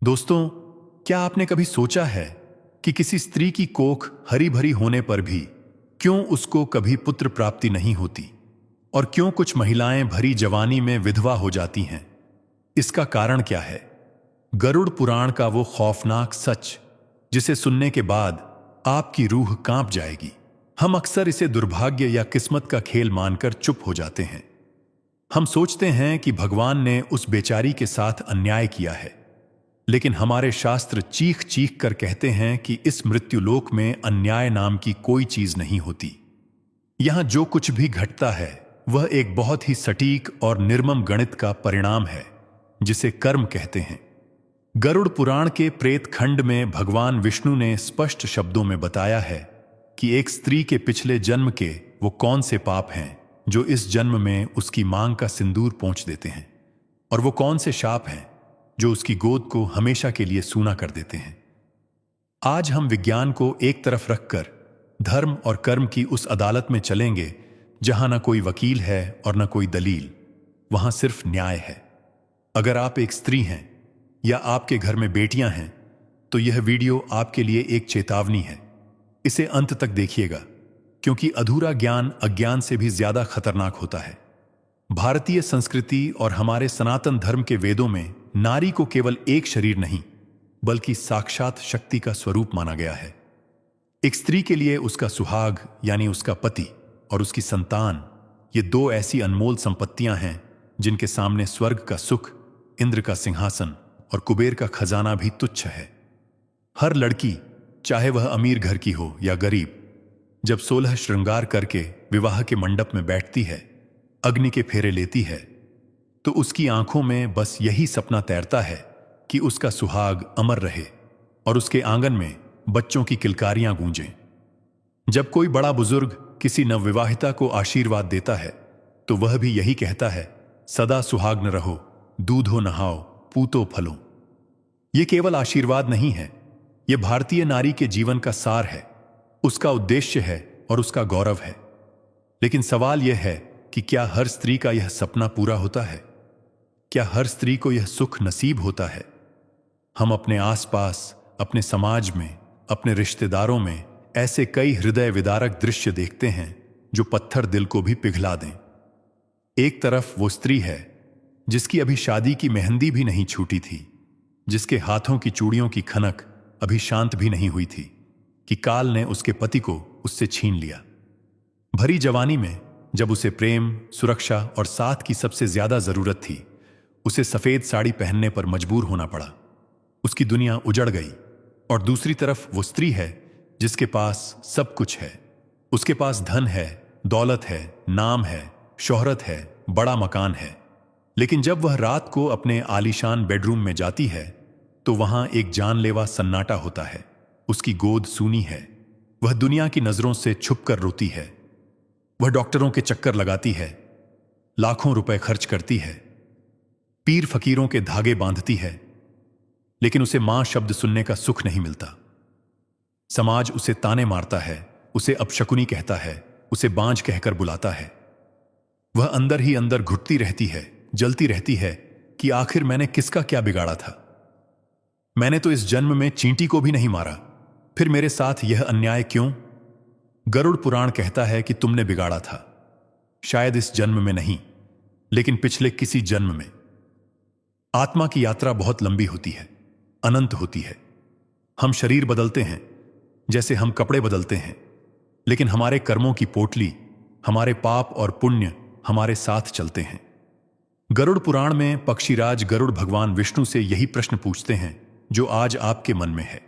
दोस्तों, क्या आपने कभी सोचा है कि किसी स्त्री की कोख हरी भरी होने पर भी क्यों उसको कभी पुत्र प्राप्ति नहीं होती और क्यों कुछ महिलाएं भरी जवानी में विधवा हो जाती हैं? इसका कारण क्या है? गरुड़ पुराण का वो खौफनाक सच जिसे सुनने के बाद आपकी रूह कांप जाएगी। हम अक्सर इसे दुर्भाग्य या किस्मत का खेल मानकर चुप हो जाते हैं। हम सोचते हैं कि भगवान ने उस बेचारी के साथ अन्याय किया है, लेकिन हमारे शास्त्र चीख चीख कर कहते हैं कि इस मृत्युलोक में अन्याय नाम की कोई चीज नहीं होती। यहां जो कुछ भी घटता है वह एक बहुत ही सटीक और निर्मम गणित का परिणाम है, जिसे कर्म कहते हैं। गरुड़ पुराण के प्रेत खंड में भगवान विष्णु ने स्पष्ट शब्दों में बताया है कि एक स्त्री के पिछले जन्म के वो कौन से पाप हैं जो इस जन्म में उसकी मांग का सिंदूर पोंछ देते हैं, और वो कौन से शाप हैं जो उसकी गोद को हमेशा के लिए सूना कर देते हैं। आज हम विज्ञान को एक तरफ रखकर धर्म और कर्म की उस अदालत में चलेंगे जहां न कोई वकील है और न कोई दलील, वहां सिर्फ न्याय है। अगर आप एक स्त्री हैं या आपके घर में बेटियां हैं तो यह वीडियो आपके लिए एक चेतावनी है। इसे अंत तक देखिएगा, क्योंकि अधूरा ज्ञान अज्ञान से भी ज्यादा खतरनाक होता है। भारतीय संस्कृति और हमारे सनातन धर्म के वेदों में नारी को केवल एक शरीर नहीं बल्कि साक्षात शक्ति का स्वरूप माना गया है। एक स्त्री के लिए उसका सुहाग यानी उसका पति और उसकी संतान, ये दो ऐसी अनमोल संपत्तियां हैं जिनके सामने स्वर्ग का सुख, इंद्र का सिंहासन और कुबेर का खजाना भी तुच्छ है। हर लड़की, चाहे वह अमीर घर की हो या गरीब, जब 16 श्रृंगार करके विवाह के मंडप में बैठती है, अग्नि के फेरे लेती है, तो उसकी आंखों में बस यही सपना तैरता है कि उसका सुहाग अमर रहे और उसके आंगन में बच्चों की किलकारियां गूंजें। जब कोई बड़ा बुजुर्ग किसी नवविवाहिता को आशीर्वाद देता है तो वह भी यही कहता है, सदा सुहाग्न रहो, दूधो नहाओ, पूतो फलो। यह केवल आशीर्वाद नहीं है, यह भारतीय नारी के जीवन का सार है, उसका उद्देश्य है और उसका गौरव है। लेकिन सवाल यह है कि क्या हर स्त्री का यह सपना पूरा होता है? क्या हर स्त्री को यह सुख नसीब होता है? हम अपने आसपास, अपने समाज में, अपने रिश्तेदारों में ऐसे कई हृदय विदारक दृश्य देखते हैं जो पत्थर दिल को भी पिघला दें। एक तरफ वो स्त्री है जिसकी अभी शादी की मेहंदी भी नहीं छूटी थी, जिसके हाथों की चूड़ियों की खनक अभी शांत भी नहीं हुई थी कि काल ने उसके पति को उससे छीन लिया। भरी जवानी में जब उसे प्रेम, सुरक्षा और साथ की सबसे ज्यादा जरूरत थी, उसे सफेद साड़ी पहनने पर मजबूर होना पड़ा। उसकी दुनिया उजड़ गई। और दूसरी तरफ वो स्त्री है जिसके पास सब कुछ है। उसके पास धन है, दौलत है, नाम है, शोहरत है, बड़ा मकान है। लेकिन जब वह रात को अपने आलीशान बेडरूम में जाती है तो वहां एक जानलेवा सन्नाटा होता है। उसकी गोद सूनी है, वह दुनिया की नजरों से छुपकर रोती है। वह डॉक्टरों के चक्कर लगाती है, लाखों रुपए खर्च करती है, पीर फकीरों के धागे बांधती है, लेकिन उसे मां शब्द सुनने का सुख नहीं मिलता। समाज उसे ताने मारता है, उसे अपशकुनी कहता है, उसे बांझ कहकर बुलाता है। वह अंदर ही अंदर घुटती रहती है, जलती रहती है कि आखिर मैंने किसका क्या बिगाड़ा था। मैंने तो इस जन्म में चींटी को भी नहीं मारा, फिर मेरे साथ यह अन्याय क्यों? गरुड़ पुराण कहता है कि तुमने बिगाड़ा था, शायद इस जन्म में नहीं, लेकिन पिछले किसी जन्म में। आत्मा की यात्रा बहुत लंबी होती है, अनंत होती है। हम शरीर बदलते हैं जैसे हम कपड़े बदलते हैं, लेकिन हमारे कर्मों की पोटली, हमारे पाप और पुण्य हमारे साथ चलते हैं। गरुड़ पुराण में पक्षीराज गरुड़ भगवान विष्णु से यही प्रश्न पूछते हैं जो आज आपके मन में है।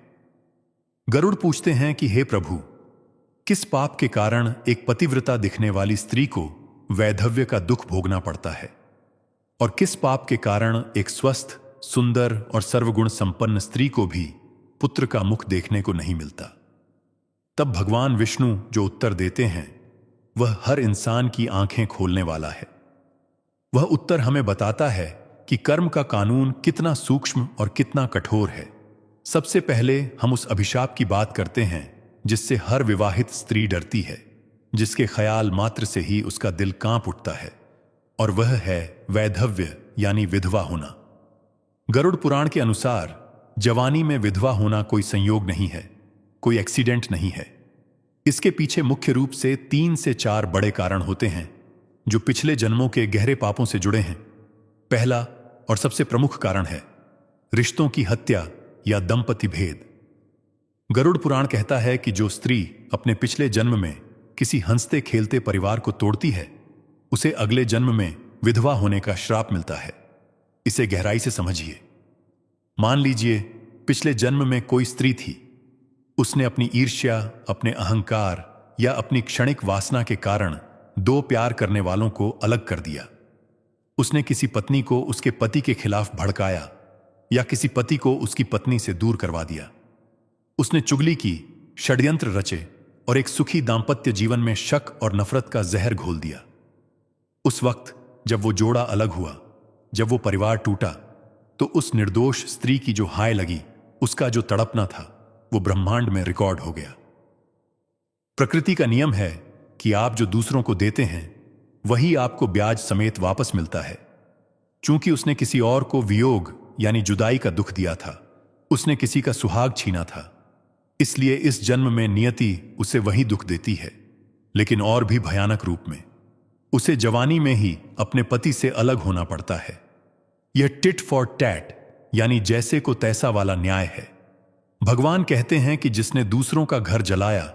गरुड़ पूछते हैं कि हे प्रभु, किस पाप के कारण एक पतिव्रता दिखने वाली स्त्री को वैधव्य का दुख भोगना पड़ता है, और किस पाप के कारण एक स्वस्थ, सुंदर और सर्वगुण संपन्न स्त्री को भी पुत्र का मुख देखने को नहीं मिलता? तब भगवान विष्णु जो उत्तर देते हैं वह हर इंसान की आंखें खोलने वाला है। वह उत्तर हमें बताता है कि कर्म का कानून कितना सूक्ष्म और कितना कठोर है। सबसे पहले हम उस अभिशाप की बात करते हैं जिससे हर विवाहित स्त्री डरती है, जिसके ख्याल मात्र से ही उसका दिल कांप उठता है, और वह है वैधव्य यानी विधवा होना। गरुड़ पुराण के अनुसार जवानी में विधवा होना कोई संयोग नहीं है, कोई एक्सीडेंट नहीं है। इसके पीछे मुख्य रूप से 3 से 4 बड़े कारण होते हैं जो पिछले जन्मों के गहरे पापों से जुड़े हैं। पहला और सबसे प्रमुख कारण है रिश्तों की हत्या या दंपति भेद। गरुड़ पुराण कहता है कि जो स्त्री अपने पिछले जन्म में किसी हंसते खेलते परिवार को तोड़ती है, उसे अगले जन्म में विधवा होने का श्राप मिलता है। इसे गहराई से समझिए। मान लीजिए पिछले जन्म में कोई स्त्री थी। उसने अपनी ईर्ष्या, अपने अहंकार या अपनी क्षणिक वासना के कारण 2 प्यार करने वालों को अलग कर दिया। उसने किसी पत्नी को उसके पति के खिलाफ भड़काया या किसी पति को उसकी पत्नी से दूर करवा दिया। उसने चुगली की, षड्यंत्र रचे और एक सुखी दांपत्य जीवन में शक और नफरत का जहर घोल दिया। उस वक्त जब वो जोड़ा अलग हुआ, जब वो परिवार टूटा, तो उस निर्दोष स्त्री की जो हाय लगी, उसका जो तड़पना था, वो ब्रह्मांड में रिकॉर्ड हो गया। प्रकृति का नियम है कि आप जो दूसरों को देते हैं वही आपको ब्याज समेत वापस मिलता है। चूंकि उसने किसी और को वियोग यानी जुदाई का दुख दिया था, उसने किसी का सुहाग छीना था, इसलिए इस जन्म में नियति उसे वही दुख देती है, लेकिन और भी भयानक रूप में। उसे जवानी में ही अपने पति से अलग होना पड़ता है। यह टिट फॉर टैट यानी जैसे को तैसा वाला न्याय है। भगवान कहते हैं कि जिसने दूसरों का घर जलाया,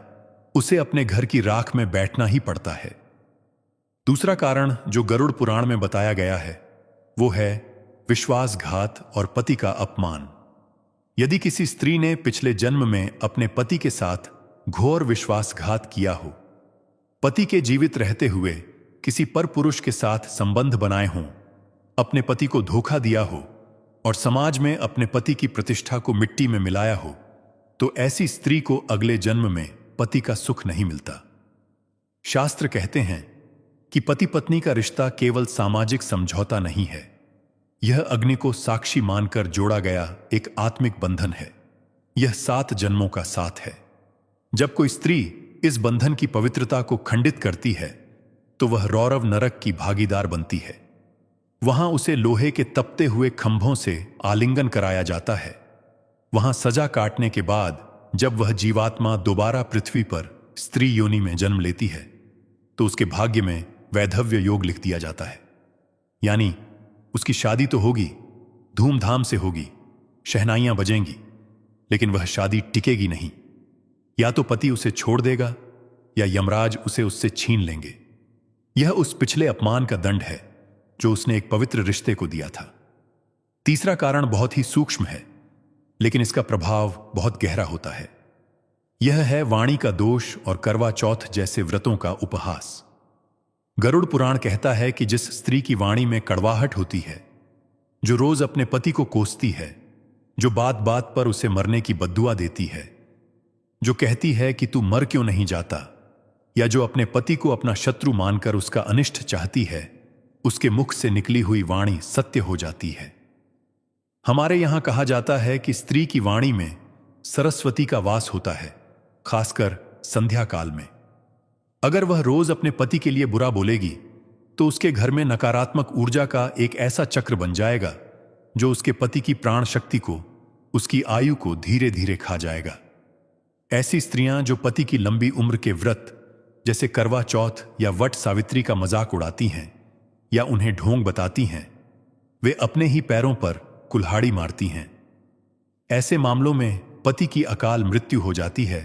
उसे अपने घर की राख में बैठना ही पड़ता है। दूसरा कारण जो गरुड़ पुराण में बताया गया है वो है विश्वासघात और पति का अपमान। यदि किसी स्त्री ने पिछले जन्म में अपने पति के साथ घोर विश्वासघात किया हो, पति के जीवित रहते हुए किसी पर पुरुष के साथ संबंध बनाए हों, अपने पति को धोखा दिया हो और समाज में अपने पति की प्रतिष्ठा को मिट्टी में मिलाया हो, तो ऐसी स्त्री को अगले जन्म में पति का सुख नहीं मिलता। शास्त्र कहते हैं कि पति पत्नी का रिश्ता केवल सामाजिक समझौता नहीं है, यह अग्नि को साक्षी मानकर जोड़ा गया एक आत्मिक बंधन है। यह 7 जन्मों का साथ है। जब कोई स्त्री इस बंधन की पवित्रता को खंडित करती है, तो वह रौरव नरक की भागीदार बनती है। वहां उसे लोहे के तपते हुए खंभों से आलिंगन कराया जाता है। वहां सजा काटने के बाद जब वह जीवात्मा दोबारा पृथ्वी पर स्त्री योनि में जन्म लेती है, तो उसके भाग्य में वैधव्य योग लिख दिया जाता है। यानी उसकी शादी तो होगी, धूमधाम से होगी, शहनाइयां बजेंगी, लेकिन वह शादी टिकेगी नहीं। या तो पति उसे छोड़ देगा या यमराज उसे उससे छीन लेंगे। यह उस पिछले अपमान का दंड है जो उसने एक पवित्र रिश्ते को दिया था। तीसरा कारण बहुत ही सूक्ष्म है, लेकिन इसका प्रभाव बहुत गहरा होता है। यह है वाणी का दोष और करवा चौथ जैसे व्रतों का उपहास। गरुड़ पुराण कहता है कि जिस स्त्री की वाणी में कड़वाहट होती है, जो रोज अपने पति को कोसती है, जो बात बात पर उसे मरने की बद्दुआ देती है, जो कहती है कि तू मर क्यों नहीं जाता, या जो अपने पति को अपना शत्रु मानकर उसका अनिष्ट चाहती है, उसके मुख से निकली हुई वाणी सत्य हो जाती है। हमारे यहां कहा जाता है कि स्त्री की वाणी में सरस्वती का वास होता है, खासकर संध्या काल में। अगर वह रोज अपने पति के लिए बुरा बोलेगी, तो उसके घर में नकारात्मक ऊर्जा का एक ऐसा चक्र बन जाएगा जो उसके पति की प्राण शक्ति को, उसकी आयु को धीरे धीरे खा जाएगा। ऐसी स्त्रियां जो पति की लंबी उम्र के व्रत जैसे करवा चौथ या वट सावित्री का मजाक उड़ाती हैं या उन्हें ढोंग बताती हैं, वे अपने ही पैरों पर कुल्हाड़ी मारती हैं। ऐसे मामलों में पति की अकाल मृत्यु हो जाती है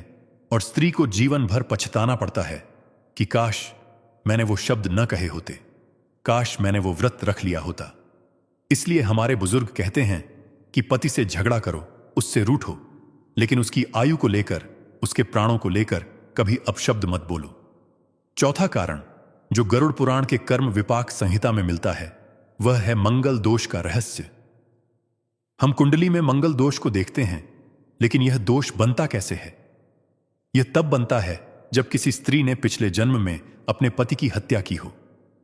और स्त्री को जीवन भर पछताना पड़ता है कि काश मैंने वो शब्द न कहे होते, काश मैंने वो व्रत रख लिया होता। इसलिए हमारे बुजुर्ग कहते हैं कि पति से झगड़ा करो, उससे रूठो, लेकिन उसकी आयु को लेकर, उसके प्राणों को लेकर कभी अपशब्द मत बोलो। चौथा कारण जो गरुड़ पुराण के कर्म विपाक संहिता में मिलता है, वह है मंगल दोष का रहस्य। हम कुंडली में मंगल दोष को देखते हैं, लेकिन यह दोष बनता कैसे है? यह तब बनता है जब किसी स्त्री ने पिछले जन्म में अपने पति की हत्या की हो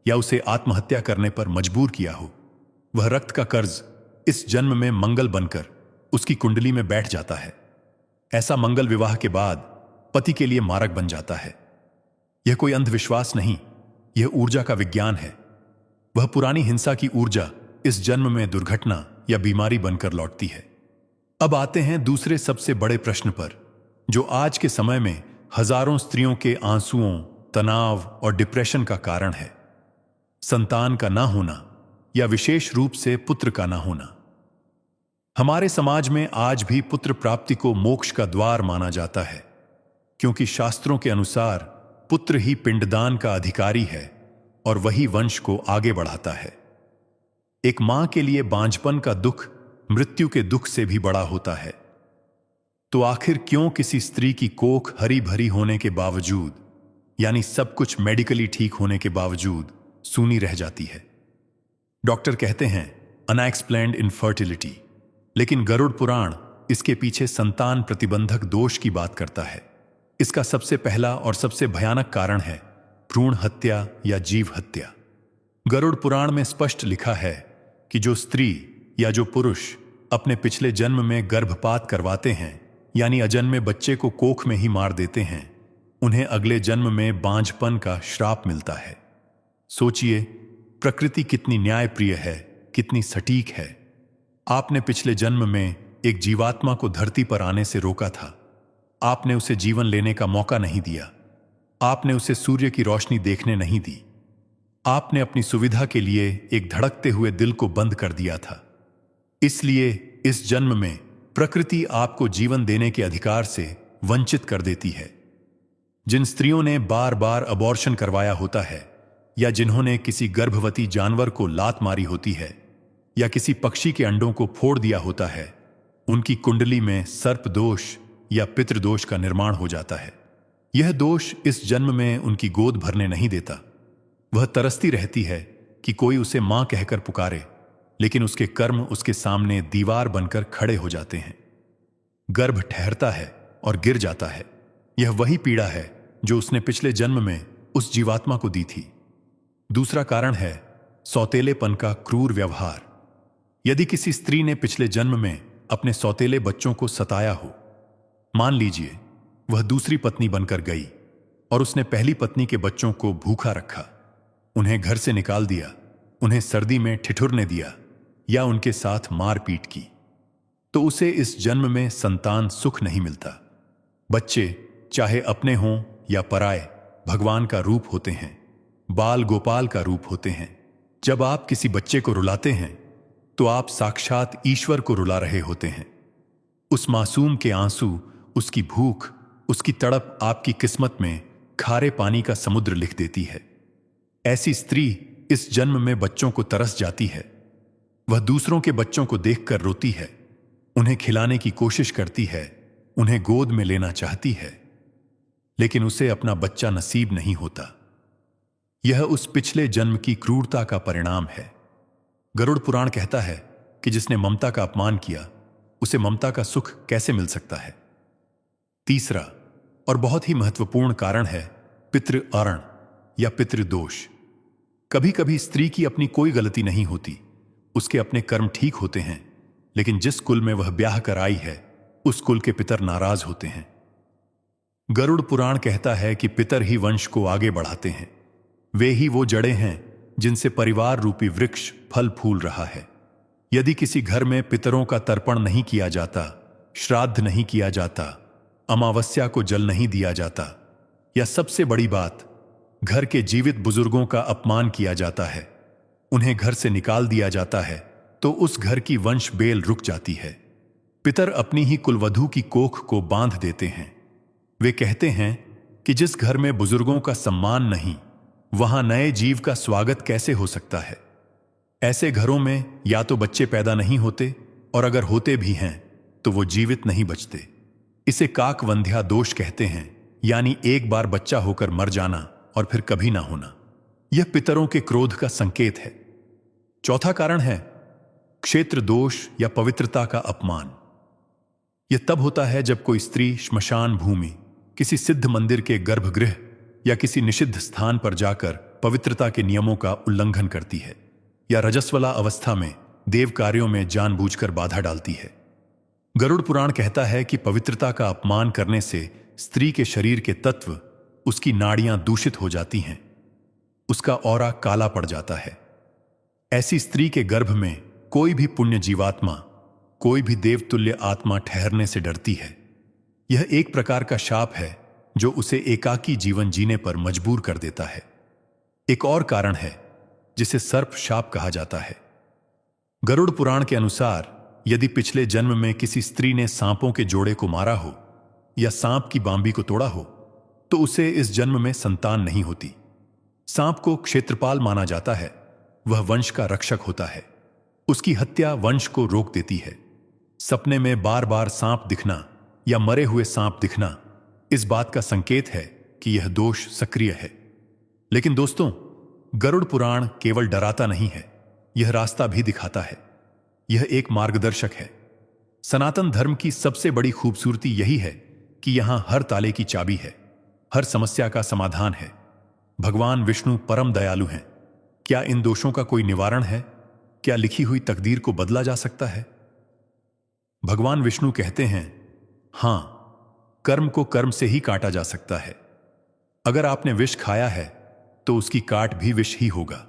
या उसे आत्महत्या करने पर मजबूर किया हो। वह रक्त का कर्ज इस जन्म में मंगल बनकर उसकी कुंडली में बैठ जाता है। ऐसा मंगल विवाह के बाद पति के लिए मारक बन जाता है। यह कोई अंधविश्वास नहीं, यह ऊर्जा का विज्ञान है। वह पुरानी हिंसा की ऊर्जा इस जन्म में दुर्घटना या बीमारी बनकर लौटती है। अब आते हैं दूसरे सबसे बड़े प्रश्न पर, जो आज के समय में हजारों स्त्रियों के आंसुओं, तनाव और डिप्रेशन का कारण है। संतान का ना होना, या विशेष रूप से पुत्र का ना होना। हमारे समाज में आज भी पुत्र प्राप्ति को मोक्ष का द्वार माना जाता है, क्योंकि शास्त्रों के अनुसार पुत्र ही पिंडदान का अधिकारी है और वही वंश को आगे बढ़ाता है। एक मां के लिए बांझपन का दुख मृत्यु के दुख से भी बड़ा होता है। तो आखिर क्यों किसी स्त्री की कोख हरी भरी होने के बावजूद, यानी सब कुछ मेडिकली ठीक होने के बावजूद, सूनी रह जाती है? डॉक्टर कहते हैं अनएक्सप्लेन्ड इनफर्टिलिटी, लेकिन गरुड़ पुराण इसके पीछे संतान प्रतिबंधक दोष की बात करता है। इसका सबसे पहला और सबसे भयानक कारण है भ्रूण हत्या या जीव हत्या। गरुड़ पुराण में स्पष्ट लिखा है कि जो स्त्री या जो पुरुष अपने पिछले जन्म में गर्भपात करवाते हैं, यानी अजन्मे बच्चे को कोख में ही मार देते हैं, उन्हें अगले जन्म में बांझपन का श्राप मिलता है। सोचिए, प्रकृति कितनी न्यायप्रिय है, कितनी सटीक है। आपने पिछले जन्म में एक जीवात्मा को धरती पर आने से रोका था। आपने उसे जीवन लेने का मौका नहीं दिया। आपने उसे सूर्य की रोशनी देखने नहीं दी। आपने अपनी सुविधा के लिए एक धड़कते हुए दिल को बंद कर दिया था। इसलिए इस जन्म में प्रकृति आपको जीवन देने के अधिकार से वंचित कर देती है। जिन स्त्रियों ने बार बार अबॉर्शन करवाया होता है, या जिन्होंने किसी गर्भवती जानवर को लात मारी होती है, या किसी पक्षी के अंडों को फोड़ दिया होता है, उनकी कुंडली में सर्प दोष या पितृदोष का निर्माण हो जाता है। यह दोष इस जन्म में उनकी गोद भरने नहीं देता। वह तरसती रहती है कि कोई उसे मां कहकर पुकारे, लेकिन उसके कर्म उसके सामने दीवार बनकर खड़े हो जाते हैं। गर्भ ठहरता है और गिर जाता है। यह वही पीड़ा है जो उसने पिछले जन्म में उस जीवात्मा को दी थी। दूसरा कारण है सौतेलेपन का क्रूर व्यवहार। यदि किसी स्त्री ने पिछले जन्म में अपने सौतेले बच्चों को सताया हो, मान लीजिए वह दूसरी पत्नी बनकर गई और उसने पहली पत्नी के बच्चों को भूखा रखा, उन्हें घर से निकाल दिया, उन्हें सर्दी में ठिठुरने दिया या उनके साथ मारपीट की, तो उसे इस जन्म में संतान सुख नहीं मिलता। बच्चे चाहे अपने हों या पराए, भगवान का रूप होते हैं, बाल गोपाल का रूप होते हैं। जब आप किसी बच्चे को रुलाते हैं तो आप साक्षात ईश्वर को रुला रहे होते हैं। उस मासूम के आंसू, उसकी भूख, उसकी तड़प आपकी किस्मत में खारे पानी का समुद्र लिख देती है। ऐसी स्त्री इस जन्म में बच्चों को तरस जाती है। वह दूसरों के बच्चों को देखकर रोती है, उन्हें खिलाने की कोशिश करती है, उन्हें गोद में लेना चाहती है, लेकिन उसे अपना बच्चा नसीब नहीं होता। यह उस पिछले जन्म की क्रूरता का परिणाम है। गरुड़ पुराण कहता है कि जिसने ममता का अपमान किया, उसे ममता का सुख कैसे मिल सकता है। तीसरा और बहुत ही महत्वपूर्ण कारण है पितृ अरण या पितृदोष। कभी कभी स्त्री की अपनी कोई गलती नहीं होती, उसके अपने कर्म ठीक होते हैं, लेकिन जिस कुल में वह ब्याह कर आई है, उस कुल के पितर नाराज होते हैं। गरुड़ पुराण कहता है कि पितर ही वंश को आगे बढ़ाते हैं। वे ही वो जड़ें हैं जिनसे परिवार रूपी वृक्ष फल फूल रहा है। यदि किसी घर में पितरों का तर्पण नहीं किया जाता, श्राद्ध नहीं किया जाता, अमावस्या को जल नहीं दिया जाता, या सबसे बड़ी बात, घर के जीवित बुजुर्गों का अपमान किया जाता है, उन्हें घर से निकाल दिया जाता है, तो उस घर की वंश बेल रुक जाती है। पितर अपनी ही कुलवधू की कोख को बांध देते हैं। वे कहते हैं कि जिस घर में बुजुर्गों का सम्मान नहीं, वहां नए जीव का स्वागत कैसे हो सकता है। ऐसे घरों में या तो बच्चे पैदा नहीं होते, और अगर होते भी हैं तो वो जीवित नहीं बचते। इसे काकवंध्या दोष कहते हैं, यानी एक बार बच्चा होकर मर जाना और फिर कभी ना होना। यह पितरों के क्रोध का संकेत है। चौथा कारण है क्षेत्र दोष या पवित्रता का अपमान। यह तब होता है जब कोई स्त्री श्मशान भूमि, किसी सिद्ध मंदिर के गर्भगृह या किसी निषिद्ध स्थान पर जाकर पवित्रता के नियमों का उल्लंघन करती है, या रजस्वला अवस्था में देव कार्यों में जानबूझकर बाधा डालती है। गरुड़ पुराण कहता है कि पवित्रता का अपमान करने से स्त्री के शरीर के तत्व, उसकी नाड़ियां दूषित हो जाती हैं, उसका ऑरा काला पड़ जाता है। ऐसी स्त्री के गर्भ में कोई भी पुण्य जीवात्मा, कोई भी देवतुल्य आत्मा ठहरने से डरती है। यह एक प्रकार का शाप है जो उसे एकाकी जीवन जीने पर मजबूर कर देता है। एक और कारण है जिसे सर्प शाप कहा जाता है। गरुड़ पुराण के अनुसार यदि पिछले जन्म में किसी स्त्री ने सांपों के जोड़े को मारा हो या सांप की बांबी को तोड़ा हो तो उसे इस जन्म में संतान नहीं होती। सांप को क्षेत्रपाल माना जाता है, वह वंश का रक्षक होता है। उसकी हत्या वंश को रोक देती है। सपने में बार बार सांप दिखना या मरे हुए सांप दिखना इस बात का संकेत है कि यह दोष सक्रिय है। लेकिन दोस्तों, गरुड़ पुराण केवल डराता नहीं है, यह रास्ता भी दिखाता है। यह एक मार्गदर्शक है। सनातन धर्म की सबसे बड़ी खूबसूरती यही है कि यहां हर ताले की चाबी है, हर समस्या का समाधान है। भगवान विष्णु परम दयालु हैं। क्या इन दोषों का कोई निवारण है? क्या लिखी हुई तकदीर को बदला जा सकता है? भगवान विष्णु कहते हैं, हां, कर्म को कर्म से ही काटा जा सकता है। अगर आपने विष खाया है तो उसकी काट भी विष ही होगा।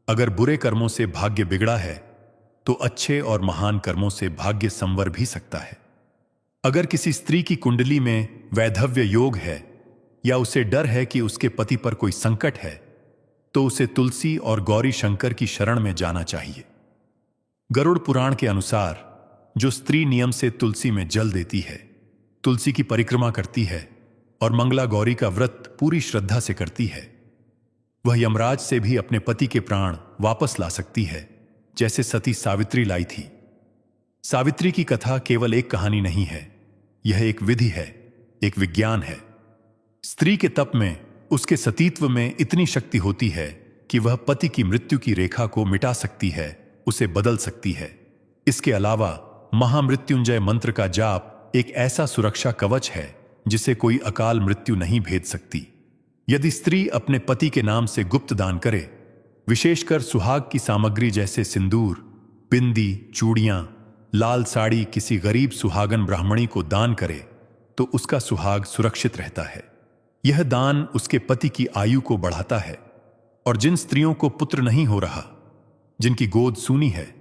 अगर बुरे कर्मों से भाग्य बिगड़ा है तो अच्छे और महान कर्मों से भाग्य संवर भी सकता है। अगर किसी स्त्री की कुंडली में वैधव्य योग है या उसे डर है कि उसके पति पर कोई संकट है तो उसे तुलसी और गौरी शंकर की शरण में जाना चाहिए। गरुड़ पुराण के अनुसार जो स्त्री नियम से तुलसी में जल देती है, तुलसी की परिक्रमा करती है और मंगला गौरी का व्रत पूरी श्रद्धा से करती है, वह यमराज से भी अपने पति के प्राण वापस ला सकती है, जैसे सती सावित्री लाई थी। सावित्री की कथा केवल एक कहानी नहीं है, यह एक विधि है, एक विज्ञान है। स्त्री के तप में, उसके सतीत्व में इतनी शक्ति होती है कि वह पति की मृत्यु की रेखा को मिटा सकती है, उसे बदल सकती है। इसके अलावा महामृत्युंजय मंत्र का जाप एक ऐसा सुरक्षा कवच है जिसे कोई अकाल मृत्यु नहीं भेद सकती। यदि स्त्री अपने पति के नाम से गुप्त दान करे, विशेषकर सुहाग की सामग्री जैसे सिंदूर, बिंदी, चूड़ियां, लाल साड़ी किसी गरीब सुहागन ब्राह्मणी को दान करे तो उसका सुहाग सुरक्षित रहता है। यह दान उसके पति की आयु को बढ़ाता है। और जिन स्त्रियों को पुत्र नहीं हो रहा, जिनकी गोद सूनी है,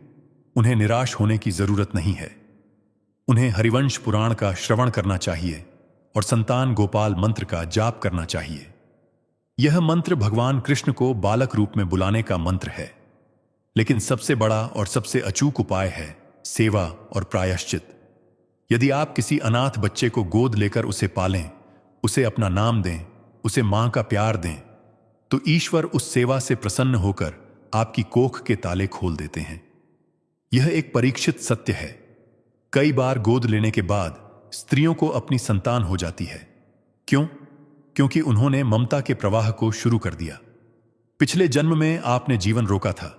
उन्हें निराश होने की जरूरत नहीं है। उन्हें हरिवंश पुराण का श्रवण करना चाहिए और संतान गोपाल मंत्र का जाप करना चाहिए। यह मंत्र भगवान कृष्ण को बालक रूप में बुलाने का मंत्र है। लेकिन सबसे बड़ा और सबसे अचूक उपाय है सेवा और प्रायश्चित। यदि आप किसी अनाथ बच्चे को गोद लेकर उसे पालें, उसे अपना नाम दें, उसे मां का प्यार दें, तो ईश्वर उस सेवा से प्रसन्न होकर आपकी कोख के ताले खोल देते हैं। यह एक परीक्षित सत्य है। कई बार गोद लेने के बाद स्त्रियों को अपनी संतान हो जाती है। क्यों? क्योंकि उन्होंने ममता के प्रवाह को शुरू कर दिया। पिछले जन्म में आपने जीवन रोका था,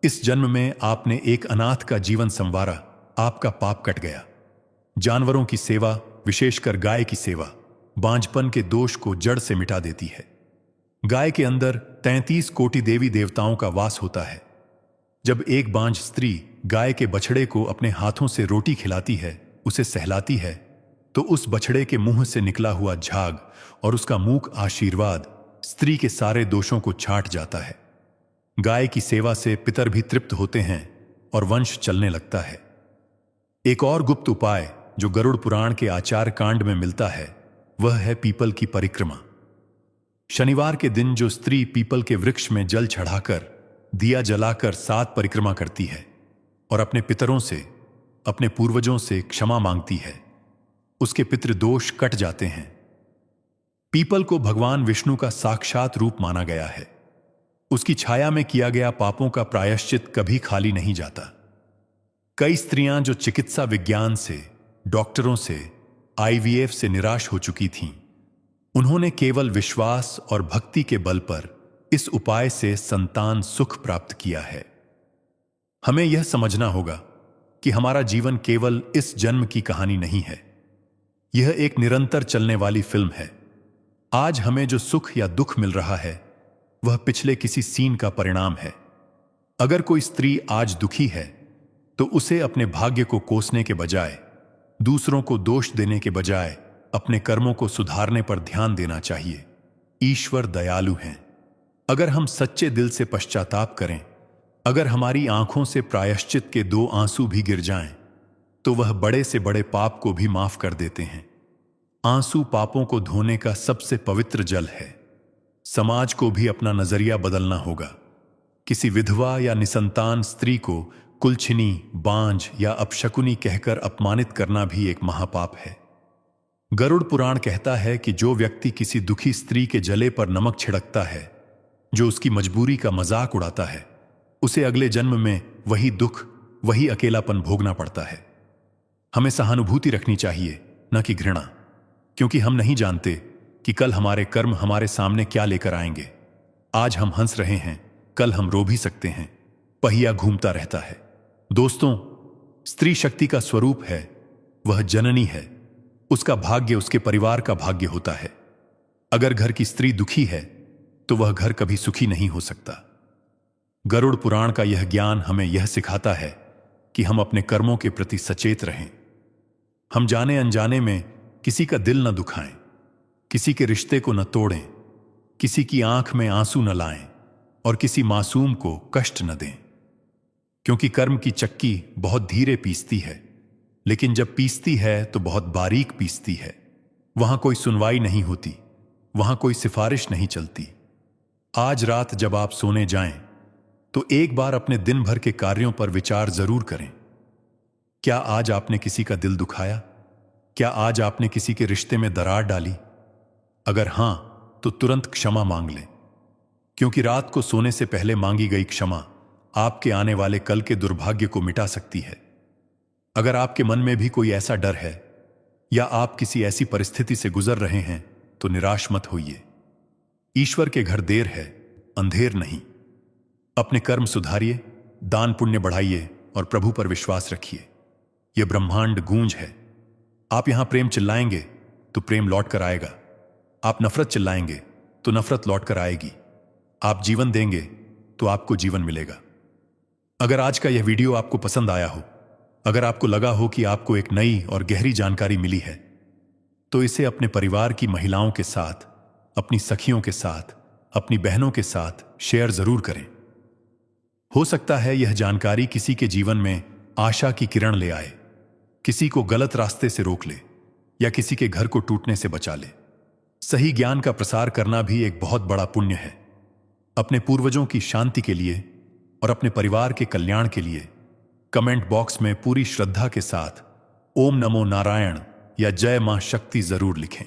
इस जन्म में आपने एक अनाथ का जीवन संवारा, आपका पाप कट गया। जानवरों की सेवा, विशेषकर गाय की सेवा, बांझपन के दोष को जड़ से मिटा देती है। गाय के अंदर 33 कोटि देवी देवताओं का वास होता है। जब एक बांझ स्त्री गाय के बछड़े को अपने हाथों से रोटी खिलाती है, उसे सहलाती है, तो उस बछड़े के मुंह से निकला हुआ झाग और उसका मूक आशीर्वाद स्त्री के सारे दोषों को छांट जाता है। गाय की सेवा से पितर भी तृप्त होते हैं और वंश चलने लगता है। एक और गुप्त उपाय जो गरुड़ पुराण के आचार कांड में मिलता है, वह है पीपल की परिक्रमा। शनिवार के दिन जो स्त्री पीपल के वृक्ष में जल चढ़ाकर, दिया जलाकर 7 परिक्रमा करती है और अपने पितरों से, अपने पूर्वजों से क्षमा मांगती है, उसके पितृदोष कट जाते हैं। पीपल को भगवान विष्णु का साक्षात रूप माना गया है। उसकी छाया में किया गया पापों का प्रायश्चित कभी खाली नहीं जाता। कई स्त्रियां जो चिकित्सा विज्ञान से, डॉक्टरों से, आईवीएफ से निराश हो चुकी थीं, उन्होंने केवल विश्वास और भक्ति के बल पर इस उपाय से संतान सुख प्राप्त किया है। हमें यह समझना होगा कि हमारा जीवन केवल इस जन्म की कहानी नहीं है। यह एक निरंतर चलने वाली फिल्म है। आज हमें जो सुख या दुख मिल रहा है, वह पिछले किसी सीन का परिणाम है। अगर कोई स्त्री आज दुखी है, तो उसे अपने भाग्य को कोसने के बजाय, दूसरों को दोष देने के बजाय अपने कर्मों को सुधारने पर ध्यान देना चाहिए। ईश्वर दयालु हैं। अगर हम सच्चे दिल से पश्चाताप करें, अगर हमारी आंखों से प्रायश्चित के 2 आंसू भी गिर जाएं, तो वह बड़े से बड़े पाप को भी माफ कर देते हैं। आंसू पापों को धोने का सबसे पवित्र जल है। समाज को भी अपना नजरिया बदलना होगा। किसी विधवा या निसंतान स्त्री को कुलछिनी, बांझ या अपशकुनी कहकर अपमानित करना भी एक महापाप है। गरुड़ पुराण कहता है कि जो व्यक्ति किसी दुखी स्त्री के जले पर नमक छिड़कता है, जो उसकी मजबूरी का मजाक उड़ाता है, उसे अगले जन्म में वही दुख, वही अकेलापन भोगना पड़ता है। हमें सहानुभूति रखनी चाहिए, न कि घृणा, क्योंकि हम नहीं जानते कि कल हमारे कर्म हमारे सामने क्या लेकर आएंगे। आज हम हंस रहे हैं, कल हम रो भी सकते हैं। पहिया घूमता रहता है। दोस्तों, स्त्री शक्ति का स्वरूप है, वह जननी है। उसका भाग्य उसके परिवार का भाग्य होता है। अगर घर की स्त्री दुखी है तो वह घर कभी सुखी नहीं हो सकता। गरुड़ पुराण का यह ज्ञान हमें यह सिखाता है कि हम अपने कर्मों के प्रति सचेत रहें। हम जाने अनजाने में किसी का दिल न दुखाएं, किसी के रिश्ते को न तोड़ें, किसी की आंख में आंसू न लाएं और किसी मासूम को कष्ट न दें। क्योंकि कर्म की चक्की बहुत धीरे पीसती है, लेकिन जब पीसती है तो बहुत बारीक पीसती है। वहां कोई सुनवाई नहीं होती, वहां कोई सिफारिश नहीं चलती। आज रात जब आप सोने जाएं तो एक बार अपने दिन भर के कार्यों पर विचार जरूर करें। क्या आज आपने किसी का दिल दुखाया? क्या आज आपने किसी के रिश्ते में दरार डाली? अगर हां, तो तुरंत क्षमा मांग लें, क्योंकि रात को सोने से पहले मांगी गई क्षमा आपके आने वाले कल के दुर्भाग्य को मिटा सकती है। अगर आपके मन में भी कोई ऐसा डर है या आप किसी ऐसी परिस्थिति से गुजर रहे हैं तो निराश मत होइए। ईश्वर के घर देर है, अंधेर नहीं। अपने कर्म सुधारिए, दान पुण्य बढ़ाइए और प्रभु पर विश्वास रखिए। यह ब्रह्मांड गूंज है। आप यहां प्रेम चिल्लाएंगे तो प्रेम लौट कर आएगा। आप नफरत चिल्लाएंगे तो नफरत लौट कर आएगी। आप जीवन देंगे तो आपको जीवन मिलेगा। अगर आज का यह वीडियो आपको पसंद आया हो, अगर आपको लगा हो कि आपको एक नई और गहरी जानकारी मिली है, तो इसे अपने परिवार की महिलाओं के साथ, अपनी सखियों के साथ, अपनी बहनों के साथ शेयर जरूर करें। हो सकता है यह जानकारी किसी के जीवन में आशा की किरण ले आए, किसी को गलत रास्ते से रोक ले या किसी के घर को टूटने से बचा ले। सही ज्ञान का प्रसार करना भी एक बहुत बड़ा पुण्य है। अपने पूर्वजों की शांति के लिए और अपने परिवार के कल्याण के लिए कमेंट बॉक्स में पूरी श्रद्धा के साथ ओम नमो नारायण या जय मां शक्ति जरूर लिखें।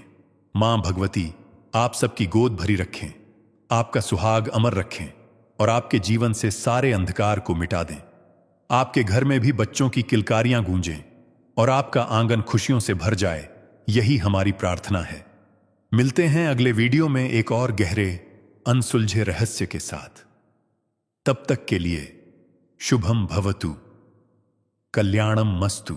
मां भगवती आप सबकी गोद भरी रखें, आपका सुहाग अमर रखें और आपके जीवन से सारे अंधकार को मिटा दें। आपके घर में भी बच्चों की किलकारियां गूंजें और आपका आंगन खुशियों से भर जाए, यही हमारी प्रार्थना है। मिलते हैं अगले वीडियो में एक और गहरे अनसुलझे रहस्य के साथ। तब तक के लिए शुभम भवतु, कल्याणम मस्तु।